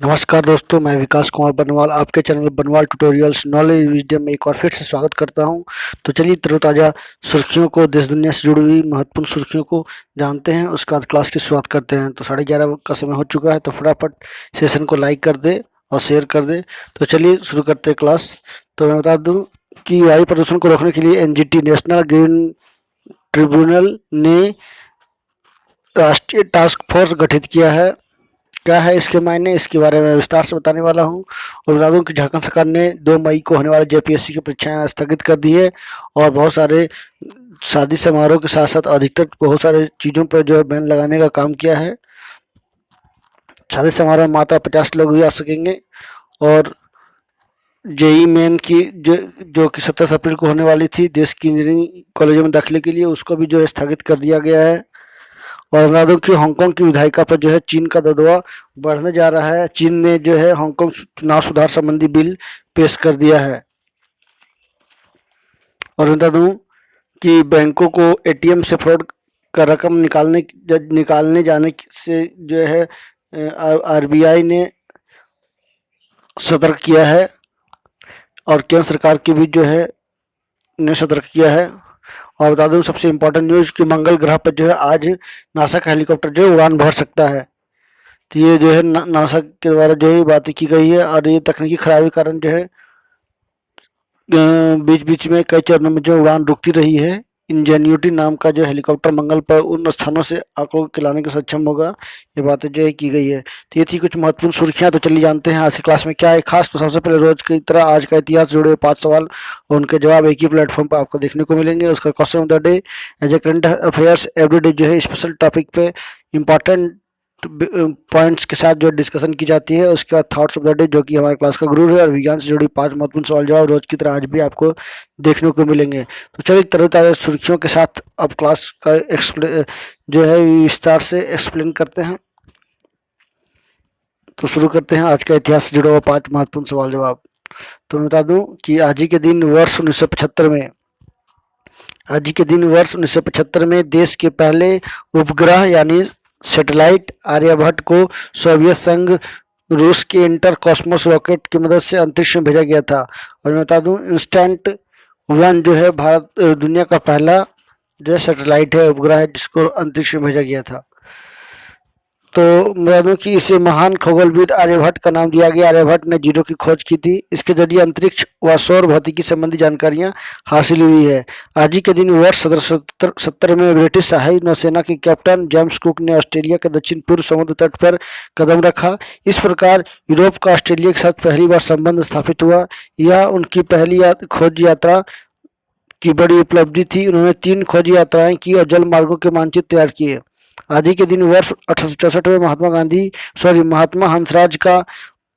नमस्कार दोस्तों, मैं विकास कुमार बनवाल आपके चैनल बनवाल ट्यूटोरियल्स नॉलेज विजडम में एक बार फिर से स्वागत करता हूं। तो चलिए तरोताज़ा सुर्खियों को, देश दुनिया से जुड़ी हुई महत्वपूर्ण सुर्खियों को जानते हैं। उसके बाद क्लास की शुरुआत करते हैं। तो 11:30 का समय हो चुका है, तो फटाफट सेशन को लाइक कर दे और शेयर कर दे। तो चलिए शुरू करते हैं क्लास। तो मैं बता दूँ कि वायु प्रदूषण को रोकने के लिए एनजीटी नेशनल ग्रीन ट्रिब्यूनल ने राष्ट्रीय टास्क फोर्स गठित किया है। क्या है इसके मायने, इसके बारे में विस्तार से बताने वाला हूँ। और बता दूँ कि झारखंड सरकार ने 2 मई को होने वाले जेपीएससी की परीक्षाएं स्थगित कर दी है और बहुत सारे शादी समारोह के साथ साथ अधिकतर बहुत सारे चीज़ों पर जो है बैन लगाने का काम किया है। शादी समारोह में मात्र 50 लोग भी आ सकेंगे। और जेई मेन की जो कि 27 अप्रैल को होने वाली थी देश की इंजीनियरिंग कॉलेजों में दाखिले के लिए, उसको भी जो है स्थगित कर दिया गया है। और बता दूं कि हांगकांग की विधायिका पर जो है चीन का दबदबा बढ़ने जा रहा है। चीन ने जो है हांगकांग चुनाव सुधार संबंधी बिल पेश कर दिया है। और बता दूं कि बैंकों को एटीएम से फ्रॉड का रकम निकालने जाने से जो है आरबीआई ने सतर्क किया है और केंद्र सरकार की भी जो है ने सतर्क किया है। और बता दूं सबसे इम्पोर्टेंट न्यूज़ कि मंगल ग्रह पर जो है आज नासा का हेलीकॉप्टर जो है उड़ान भर सकता है। तो ये जो है नासा के द्वारा जो है बातें की गई है। और ये तकनीकी खराबी के कारण जो है बीच बीच में कई चरणों में जो उड़ान रुकती रही है। इंजेन्यूटी नाम का जो हेलीकॉप्टर मंगल पर उन स्थानों से आंकड़ों को लाने के सक्षम होगा, ये बातें जो है की गई है। तो ये थी कुछ महत्वपूर्ण सुर्खियां। तो चलिए जानते हैं आज की क्लास में क्या है खास। तो सबसे पहले रोज की तरह आज का इतिहास से जुड़े हुए 5 सवाल और उनके जवाब एक ही प्लेटफॉर्म पर आपको देखने को मिलेंगे। उसका question of the day as a current affairs everyday जो है स्पेशल टॉपिक पे इम्पॉर्टेंट पॉइंट्स के साथ जो डिस्कशन की जाती है। उसके बाद थॉट्स ऑफ द डे जो कि हमारे क्लास का गुरु है, और विज्ञान से जुड़ी 5 महत्वपूर्ण सवाल जवाब रोज की तरह आज भी आपको देखने को मिलेंगे। तो चलिए तरोताज़ा सुर्खियों के साथ अब क्लास का जो है विस्तार से एक्सप्लेन करते हैं। तो शुरू करते हैं आज का इतिहास से जुड़ा हुआ 5 महत्वपूर्ण सवाल जवाब। तो मैं बता दूं कि आज ही के दिन वर्ष 1975 में देश के पहले उपग्रह यानी सैटेलाइट आर्यभट्ट को सोवियत संघ रूस के इंटर कॉस्मोस रॉकेट की मदद से अंतरिक्ष में भेजा गया था। और मैं बता दूं इंस्टेंट वन जो है भारत दुनिया का पहला जो है सैटेलाइट है, उपग्रह है, जिसको अंतरिक्ष में भेजा गया था। तो मैं दूं कि इसे महान खगोलविद आर्यभट्ट का नाम दिया गया। आर्यभट्ट ने जीरो की खोज की थी। इसके जरिए अंतरिक्ष व सौर भौतिकी संबंधी जानकारियां हासिल हुई है। आज ही के दिन वर्ष 1770 में ब्रिटिश सहायक नौसेना के कैप्टन जेम्स कुक ने ऑस्ट्रेलिया के दक्षिण पूर्व समुद्र तट पर कदम रखा। इस प्रकार यूरोप का ऑस्ट्रेलिया के साथ पहली बार संबंध स्थापित हुआ। यह उनकी पहली खोज यात्रा की बड़ी उपलब्धि थी। उन्होंने 3 खोज यात्राएं की और जल मार्गों के मानचित्र तैयार किए। आज ही के दिन वर्ष 1864 में महात्मा हंसराज का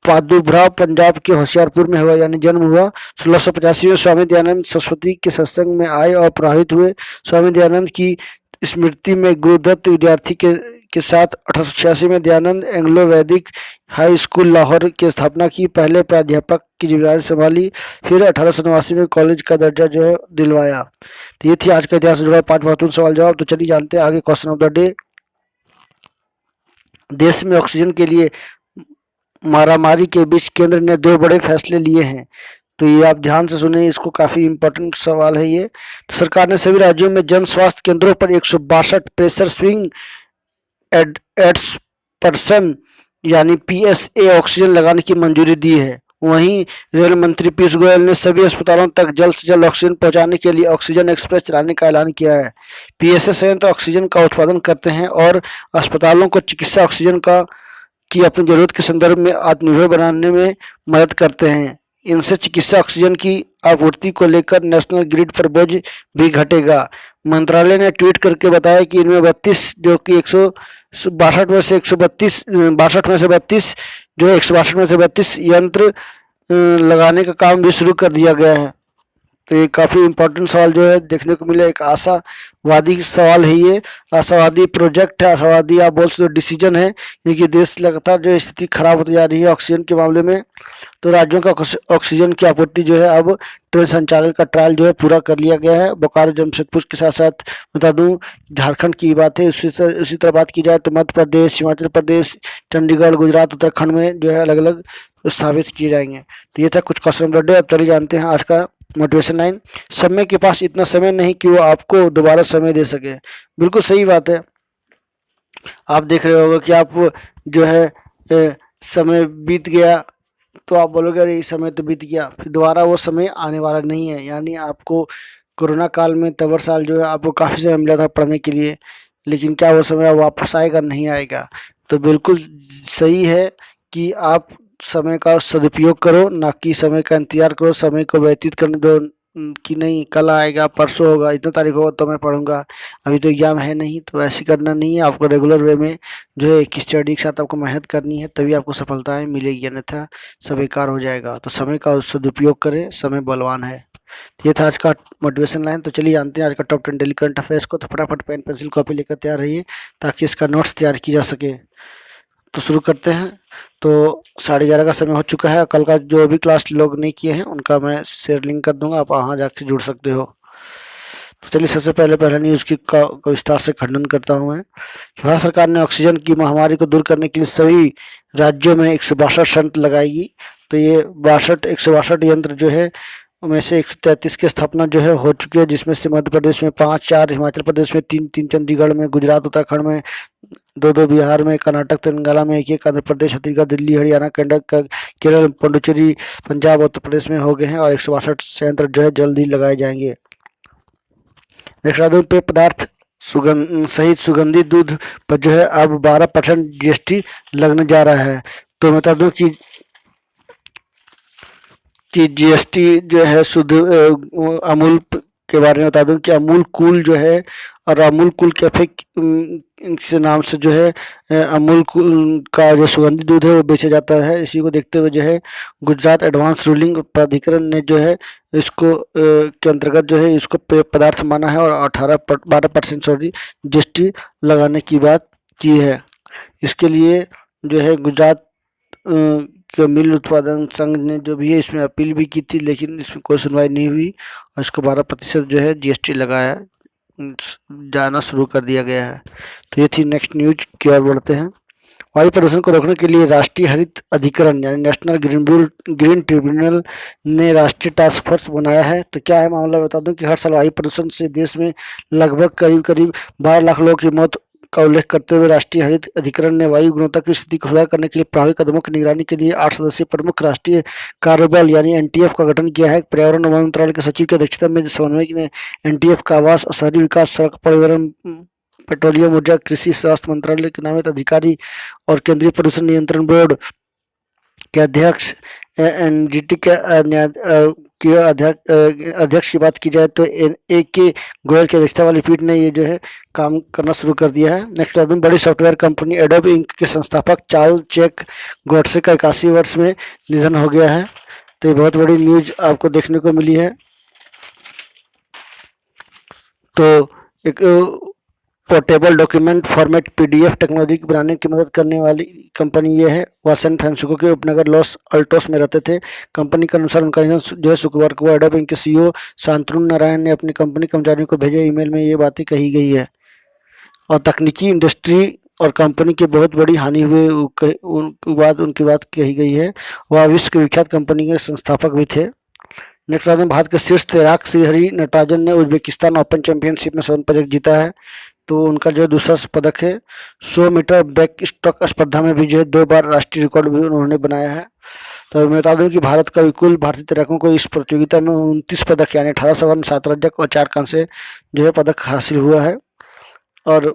प्रादुर्भाव पंजाब के होशियारपुर में हुआ, यानी जन्म हुआ। 1685 में स्वामी दयानंद सरस्वती के सत्संग में आए और प्रभावित हुए। स्वामी दयानंद की स्मृति में गुरुदत्त विद्यार्थी के साथ 1886 में दयानंद एंग्लो वैदिक हाई स्कूल लाहौर की स्थापना की। पहले प्राध्यापक की जिम्मेदारी संभाली, फिर 1889 में कॉलेज का दर्जा जो है दिलवाया। तो ये थी आज का इतिहास से जुड़ा 5 महत्वपूर्ण सवाल जवाब। तो चलिए जानते हैं आगे क्वेश्चन ऑफ द डे। देश में ऑक्सीजन के लिए मारामारी के बीच केंद्र ने 2 बड़े फैसले लिए हैं। तो ये आप ध्यान से सुने, इसको काफ़ी इम्पोर्टेंट सवाल है ये। तो सरकार ने सभी राज्यों में जन स्वास्थ्य केंद्रों पर 162 प्रेशर स्विंग एड्स पर्सन यानी पीएसए ऑक्सीजन लगाने की मंजूरी दी है। वहीं रेल मंत्री पीयूष गोयल ने सभी अस्पतालों तक जल्द से जल्द ऑक्सीजन पहुंचाने के लिए ऑक्सीजन एक्सप्रेस चलाने का ऐलान किया है। पीएसए संयंत्र ऑक्सीजन का उत्पादन करते हैं और अस्पतालों को चिकित्सा ऑक्सीजन की अपनी जरूरत के संदर्भ में आत्मनिर्भर बनाने में मदद करते हैं। इनसे चिकित्सा ऑक्सीजन की आपूर्ति को लेकर नेशनल ग्रिड पर बोझ भी घटेगा। मंत्रालय ने ट्वीट करके बताया कि इनमें 32 जो कि 162 में से 162 यंत्र लगाने का काम भी शुरू कर दिया गया है। तो ये काफ़ी इम्पोर्टेंट सवाल जो है देखने को मिला, एक आशा वादी सवाल है ये, आशावादी प्रोजेक्ट है, आशावादी आप बोल सकते हो डिसीजन है, क्योंकि देश लगातार जो स्थिति खराब होती जा रही है ऑक्सीजन के मामले में। तो राज्यों का ऑक्सीजन की आपूर्ति जो है अब ट्रेन संचालन का ट्रायल जो है पूरा कर लिया गया है। बोकारो जमशेदपुर के साथ साथ बता दूं झारखंड की बात है, उसी तरह बात की जाए तो मध्य प्रदेश, हिमाचल प्रदेश, चंडीगढ़, गुजरात, उत्तराखंड में जो है अलग अलग स्थापित किए जाएंगे। तो ये था कुछ क्वेश्चन रटे। अब चलिए जानते हैं आज का मोटिवेशन लाइन। समय के पास इतना समय नहीं कि वो आपको दोबारा समय दे सके। बिल्कुल सही बात है। आप देख रहे होगे कि आप जो है समय बीत गया तो आप बोलोगे अरे इस समय तो बीत गया, फिर दोबारा वो समय आने वाला नहीं है। यानी आपको कोरोना काल में तबर साल जो है आपको काफ़ी समय मिला था पढ़ने के लिए, लेकिन क्या वो समय अब वापस आएगा? नहीं आएगा। तो बिल्कुल सही है कि आप समय का सदुपयोग करो, ना कि समय का इंतजार करो। समय को व्यतीत करने दो कि नहीं कल आएगा, परसों होगा, इतना तारीख होगा तो मैं पढ़ूंगा, अभी तो एग्जाम है नहीं। तो ऐसे करना नहीं है। आपको रेगुलर वे में जो है एक स्टडी के साथ आपको मेहनत करनी है, तभी आपको सफलताएं मिलेगी, अन्यथा सब बेकार हो जाएगा। तो समय का सदुपयोग करें, समय बलवान है। ये था आज का मोटिवेशन लाइन। तो चलिए जानते हैं आज का टॉप 10 डेली करंट अफेयर्स को। तो फटाफट पेन पेंसिल कॉपी लेकर तैयार रहिए ताकि इसका नोट्स तैयार की जा सके। तो शुरू करते हैं। तो 11:30 का समय हो चुका है। कल का जो भी क्लास लोग नहीं किए हैं उनका मैं शेयर लिंक कर दूंगा, आप वहाँ जाकर जुड़ सकते हो। तो चलिए सबसे पहला न्यूज़ को विस्तार से खंडन करता हूँ मैं। भारत सरकार ने ऑक्सीजन की महामारी को दूर करने के लिए सभी राज्यों में 162 संयंत्र लगाएगी। तो ये 162 यंत्र जो है उनमें से 133 की स्थापना जो है हो चुकी है, जिसमें से मध्य प्रदेश में 5, 4 हिमाचल प्रदेश में 3, चंडीगढ़ में, गुजरात उत्तराखंड में 2 बिहार में, कर्नाटक तेलंगाना में 1, आंध्र प्रदेश, छत्तीसगढ़, दिल्ली, हरियाणा, केरल, पुडुचेरी, पंजाब, उत्तर प्रदेश में हो गए हैं। और 162 संयंत्र जो है जल्द ही लगाए जाएंगे। नेक्स्ट पेय पदार्थ सहित सुगंधित दूध पर जो है अब 12% GST लगने जा रहा है। तो मैं बता दूं कि GST जो है शुद्ध अमूल के बारे में बता दूं कि अमूल कूल जो है और अमूल कूल कैफे के नाम से जो है अमूल कूल का जो सुगंधित दूध है वो बेचा जाता है। इसी को देखते हुए जो है गुजरात एडवांस रूलिंग प्राधिकरण ने जो है इसको के अंतर्गत जो है इसको पेय पदार्थ माना है और 12% GST लगाने की बात की है। इसके लिए जो है गुजरात के मिल उत्पादन संघ ने जो भी है इसमें अपील भी की थी, लेकिन इसमें कोई सुनवाई नहीं हुई और इसको 12% जो है GST लगाया जाना शुरू कर दिया गया है। तो ये थी नेक्स्ट न्यूज की ओर बढ़ते हैं। वायु प्रदूषण को रोकने के लिए राष्ट्रीय हरित अधिकरण यानी नेशनल ग्रीन ट्रिब्यूनल ने राष्ट्रीय टास्क फोर्स बनाया है। तो क्या है मामला बता दूं कि हर साल वायु प्रदूषण से देश में लगभग करीब 12 लाख लोगों की मौत का उल्लेख करते हुए राष्ट्रीय हरित अधिकरण ने वायु गुणवत्ता की स्थिति को सुधार करने के लिए प्रभावी कदमों की निगरानी के लिए 8 सदस्यीय प्रमुख राष्ट्रीय कार्यबल यानी NTF का गठन किया है। पर्यावरण वन मंत्रालय के सचिव की अध्यक्षता में समन्वय ने NTF का आवास, शहरी विकास, सड़क परिवहन, पेट्रोलियम, ऊर्जा, कृषि, स्वास्थ्य मंत्रालय के नामित अधिकारी और केंद्रीय प्रदूषण नियंत्रण बोर्ड के अध्यक्ष NGT के अध्यक्ष की बात की जाए तो AK गोयल की अध्यक्षता वाली पीठ ने ये जो है काम करना शुरू कर दिया है। नेक्स्ट बड़ी सॉफ्टवेयर कंपनी एडोब इंक के संस्थापक चार्ल्स चेक गॉडसे का 81 वर्ष में निधन हो गया है। तो ये बहुत बड़ी न्यूज आपको देखने को मिली है। तो एक portable document format PDF technology की बनाने की मदद करने वाली कंपनी ये है। वह सैन फ्रांसिस्को के उपनगर लॉस अल्टोस में रहते थे। कंपनी के अनुसार उनका निधन जो है शुक्रवार को एडोब इंक के CEO शांतनु नारायण ने अपनी कंपनी कर्मचारियों को भेजे ईमेल में ये बातें कही गई है। और तकनीकी इंडस्ट्री और कंपनी की बहुत बड़ी हानि हुई उनकी बात कही गई है। वह विश्व की विख्यात कंपनी के संस्थापक भी थे। नेक्स्ट भारत के शीर्ष तैराक श्रीहरि नटराजन ने उज्बेकिस्तान ओपन चैंपियनशिप में स्वर्ण पदक जीता है। तो उनका जो दूसरा पदक है 100 मीटर बैक स्ट्रोक स्पर्धा में भी जो है 2 बार राष्ट्रीय रिकॉर्ड भी उन्होंने बनाया है। तो मैं बता दूं कि भारत का कुल भारतीय तैराकों को इस प्रतियोगिता में 29 पदक यानी 18 स्वर्ण, 7 रजत और 4 कांस्य जो है पदक हासिल हुआ है। और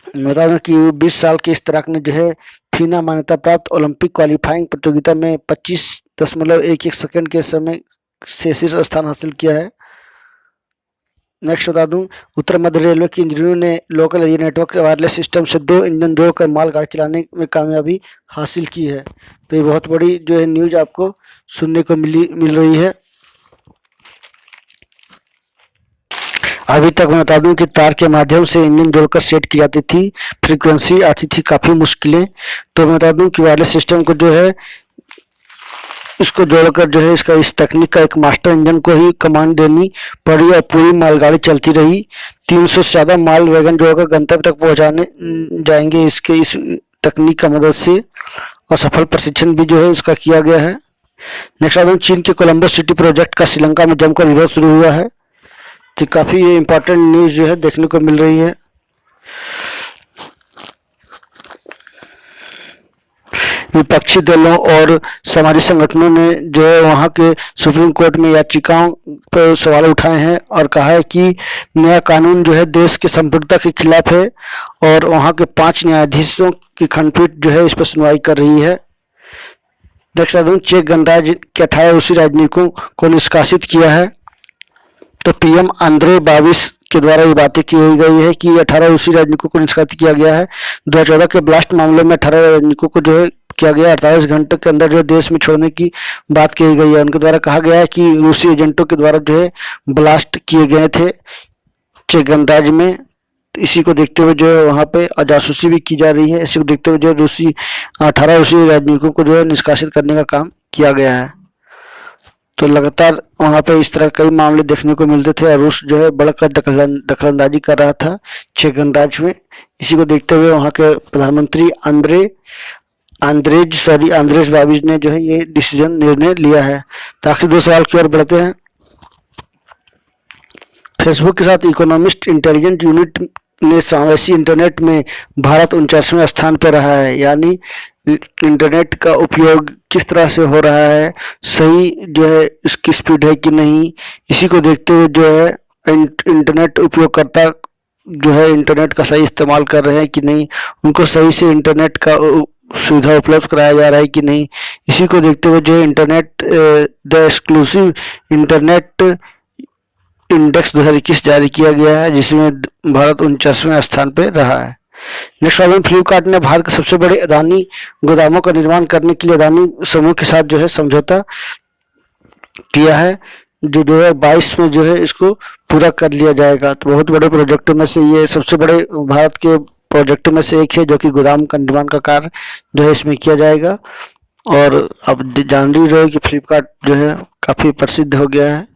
मैं बता दूं कि 20 साल के इस तैराक ने जो है फीना मान्यता प्राप्त ओलंपिक क्वालिफाइंग प्रतियोगिता में 25.11 सेकंड के समय से शीर्ष स्थान हासिल किया है। नेक्स्ट बता दूं उत्तर मध्य रेलवे के इंजीनियरों ने local area network wireless system से 2 इंजन जोड़कर मालगाड़ी चलाने में कामयाबी हासिल की है। तो ये बहुत बड़ी जो है न्यूज आपको सुनने को मिल रही है। अभी तक मैं बता दूं कि तार के माध्यम से इंजन जोड़कर सेट की जाती थी, फ्रीक्वेंसी आती थी काफ़ी मुश्किलें। तो मैं बता दूं कि वायरलेस सिस्टम को जो है इसको जोड़कर जो है इसका इस तकनीक का एक मास्टर इंजन को ही कमांड देनी पड़ी और पूरी मालगाड़ी चलती रही। 300 से ज़्यादा माल वैगन जोड़कर गंतव्य तक पहुंचाने जाएंगे इसके इस तकनीक का मदद से, और सफल प्रशिक्षण भी जो है इसका किया गया है। नेक्स्ट आता हूँ, चीन के कोलंबो सिटी प्रोजेक्ट का श्रीलंका में जमकर विरोध शुरू हुआ है। तो काफ़ी ये इम्पोर्टेंट न्यूज़ जो है देखने को मिल रही है। विपक्षी दलों और सामाजिक संगठनों ने जो है वहाँ के सुप्रीम कोर्ट में याचिकाओं पर सवाल उठाए हैं और कहा है कि नया कानून जो है देश की संप्रभुता के खिलाफ है, और वहाँ के 5 न्यायाधीशों की खंडपीठ जो है इस पर सुनवाई कर रही है। चेक गणराज्य के 18 रूसी राजनयिकों को निष्कासित किया है। तो पीएम आंद्रे बाबिश के द्वारा ये बातें की गई है कि 18 रूसी राजनयिकों को निष्कासित किया गया है। 2014 के ब्लास्ट मामले में 18 राजनयिकों को जो है किया गया, 48 घंटे के अंदर जो देश में छोड़ने की बात कही गई है। उनके द्वारा कहा गया है कि रूसी एजेंटों के द्वारा जो है ब्लास्ट किए गए थे चेक गणराज्य में। इसी को देखते हुए जो है वहाँ पे जासूसी भी की जा रही है। इसी को देखते हुए जो 18 रूसी राजनयिकों को जो है निष्कासित करने का काम किया गया है। तो लगातार वहाँ पे इस तरह कई मामले देखने को मिलते थे और रूस जो है बढ़कर दखलंदाजी कर रहा था चेक गणराज्य में। इसी को देखते हुए वहाँ के प्रधानमंत्री आंद्रेज बाबिश ने जो है ये निर्णय लिया है। तो आखिरी 2 सवाल की ओर बढ़ते हैं। फेसबुक के साथ इकोनॉमिस्ट इंटेलिजेंस यूनिट ने समावेशी इंटरनेट में भारत 49वें स्थान पर रहा है। यानी इंटरनेट का उपयोग किस तरह से हो रहा है, सही जो है इसकी स्पीड है कि नहीं, इसी को देखते हुए जो है इंटरनेट उपयोगकर्ता जो है इंटरनेट का सही इस्तेमाल कर रहे हैं कि नहीं, उनको सही से इंटरनेट का सुविधा उपलब्ध कराया जा रहा है कि नहीं, इसी को देखते हुए जो internet the exclusive internet index 2021 जारी किया गया है, जिसमें भारत 49वें स्थान पर रहा है। नेक्स्ट प्रॉब्लम, फ्लिपकार्ट ने भारत के सबसे बड़े अदानी गोदामों का निर्माण करने के लिए अदानी समूह के साथ जो है समझौता किया है, जो 2022 में जो है इसको पूरा कर लिया जाएगा। तो बहुत बड़े प्रोजेक्टों में से ये सबसे बड़े भारत के प्रोजेक्टों में से एक है, जो कि गोदाम का निर्माण का कार्य जो है इसमें किया जाएगा। और अब जान ही रहे कि फ्लिपकार्ट जो है काफ़ी प्रसिद्ध हो गया है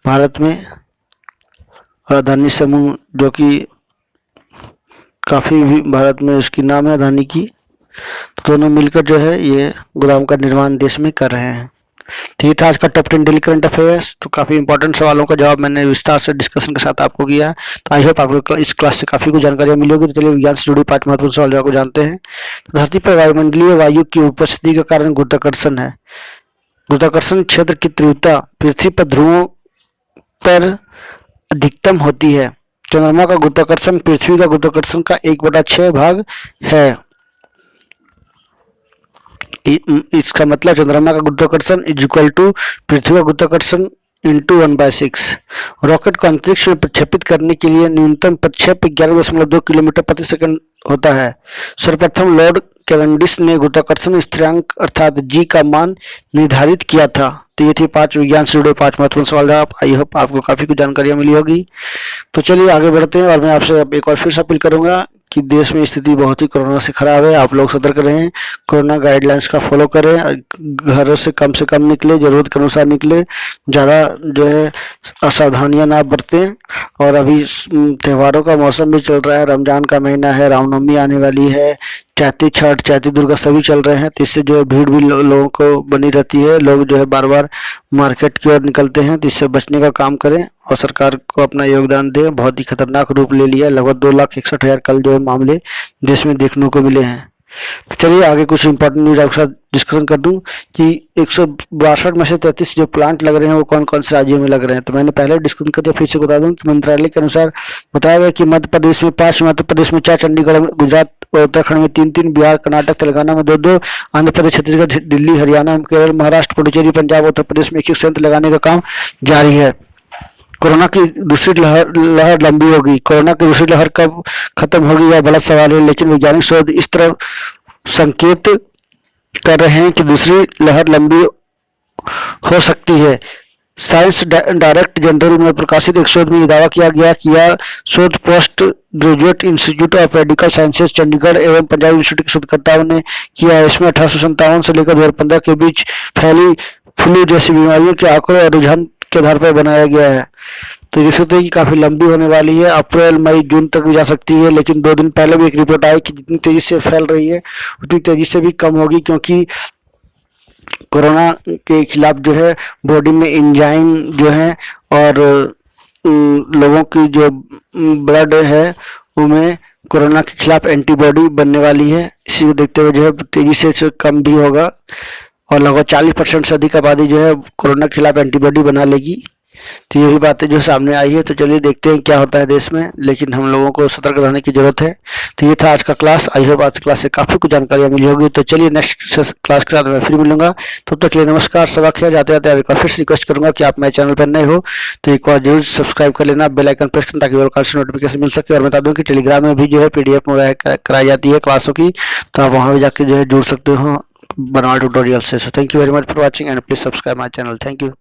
भारत में, और अदानी समूह जो कि काफ़ी भी भारत में उसकी नाम है अदानी की, तो दोनों मिलकर जो है ये गोदाम का निर्माण देश में कर रहे हैं। तो ये था आज का टॉप 10 डेली करंट अफेयर्स। तो काफ़ी इंपॉर्टेंट सवालों का जवाब मैंने विस्तार से डिस्कशन के साथ आपको किया। तो आई होप आपको इस क्लास से काफ़ी कुछ जानकारियाँ मिली होगी। तो चलिए विज्ञान से जुड़ी 5 महत्वपूर्ण सवाल जवाब को जानते हैं। धरती पर वायुमंडलीय वायु की उपस्थिति के कारण गुरुत्वाकर्षण है। गुरुत्वाकर्षण क्षेत्र की तीव्रता पृथ्वी पर ध्रुवों पर अधिकतम होती है। चंद्रमा का गुरुत्वाकर्षण पृथ्वी का गुरुत्वाकर्षण का 1/6 भाग है। इसका मतलब चंद्रमा का गुरुत्वाकर्षण इज इक्वल टू पृथ्वी का गुरुत्वाकर्षण इंटू 1/6। रॉकेट को अंतरिक्ष में प्रक्षेपित करने के लिए न्यूनतम प्रक्षेप 11.2 किलोमीटर प्रति सेकंड होता है। सर्वप्रथम लॉर्ड कैवेंडिश ने गुरुत्वाकर्षण स्थिरांक अर्थात जी का मान निर्धारित किया था। तो ये थी 5 विज्ञान से जुड़े 5 महत्वपूर्ण सवाल जवाब। आई होप आपको काफ़ी कुछ जानकारियाँ मिली होगी। तो चलिए आगे बढ़ते हैं, और मैं आपसे एक और फिर से अपील करूँगा कि देश में स्थिति बहुत ही कोरोना से खराब है। आप लोग सतर्क रहें, कोरोना गाइडलाइंस का फॉलो करें, घरों से कम निकले, ज़रूरत के अनुसार निकले, ज़्यादा जो है असावधानियाँ ना बरतें। और अभी त्योहारों का मौसम भी चल रहा है, रमजान का महीना है, रामनवमी आने वाली है, चैती छठ, चैती दुर्गा सभी चल रहे हैं। तो इससे जो है भीड़ भी लोगों को बनी रहती है, लोग जो है बार बार मार्केट की ओर निकलते हैं। तो इससे बचने का काम करें और सरकार को अपना योगदान दें। बहुत ही खतरनाक रूप ले लिया, लगभग 2,61,000 कल जो है मामले देश में देखने को मिले हैं। तो चलिए आगे कुछ इंपॉर्टेंट न्यूज आपके साथ डिस्कशन कर दूं कि 162 में से 33 जो प्लांट लग रहे हैं वो कौन कौन से राज्यों में लग रहे हैं। तो मैंने पहले डिस्कशन कर दिया, फिर से बता दूं कि मंत्रालय के अनुसार बताया गया कि मध्य प्रदेश में 5, मध्य प्रदेश में 4, चंडीगढ़ में, गुजरात और उत्तराखंड में 3, बिहार, कर्नाटक, तेलंगाना में 2, आंध्र प्रदेश, छत्तीसगढ़, दिल्ली, हरियाणा, केरल, महाराष्ट्र, पुडुचेरी, पंजाब, उत्तर प्रदेश में 1 संयंत्र लगाने का काम जारी है। कोरोना की दूसरी लहर लंबी होगी। कोरोना की दूसरी लहर कब खत्म होगी यह बड़ा सवाल है, लेकिन वैज्ञानिक शोध इस तरह संकेत कर रहे हैं कि दूसरी लहर लंबी हो सकती है। साइंस डायरेक्ट जर्नल में प्रकाशित एक शोध में यह दावा किया गया कि यह शोध post graduate institute of medical sciences Chandigarh एवं पंजाब यूनिवर्सिटी के शोधकर्ताओं ने किया है। इसमें 1857 से लेकर 2015 के बीच फैली फ्लू जैसी बीमारियों के आंकड़ों और रुझान के आधार पर बनाया गया है। तो देख सकते हैं कि काफी लंबी होने वाली है, अप्रैल मई जून तक भी जा सकती है, लेकिन 2 दिन पहले भी एक रिपोर्ट आई कि जितनी तेजी से फैल रही है उतनी तेजी से भी कम होगी, क्योंकि कोरोना के खिलाफ जो है बॉडी में एंजाइम जो है और लोगों की जो ब्लड है उनमें कोरोना के खिलाफ एंटीबॉडी बनने वाली है। इसी को देखते हुए जो है तेजी से कम भी होगा और लगभग 40% से अधिक आबादी जो है कोरोना के खिलाफ एंटीबॉडी बना लेगी। तो यही बातें जो सामने आई है। तो चलिए देखते हैं क्या होता है देश में, लेकिन हम लोगों को सतर्क रहने की जरूरत है। तो ये था आज का क्लास। आई होप आज क्लास से काफ़ी कुछ जानकारियाँ मिली होगी। तो चलिए नेक्स्ट क्लास के साथ मैं फिर मिलूंगा। तब तक के लिए नमस्कार। सबक खैर। जाते जाते एक बार फिर से रिक्वेस्ट करूंगा कि आप मेरे चैनल पर नए हो तो एक बार जरूर सब्सक्राइब कर लेना, बेल आइकन प्रेस करना ताकि कल से नोटिफिकेशन मिल सके। और बता दूं कि टेलीग्राम में भी जो है PDF कराई जाती है क्लासों की, तो आप वहाँ भी जाकर जो है जुड़ सकते हो बनवाल ट्यूटोरियल से। So thank you very much for watching and please subscribe my channel. Thank you.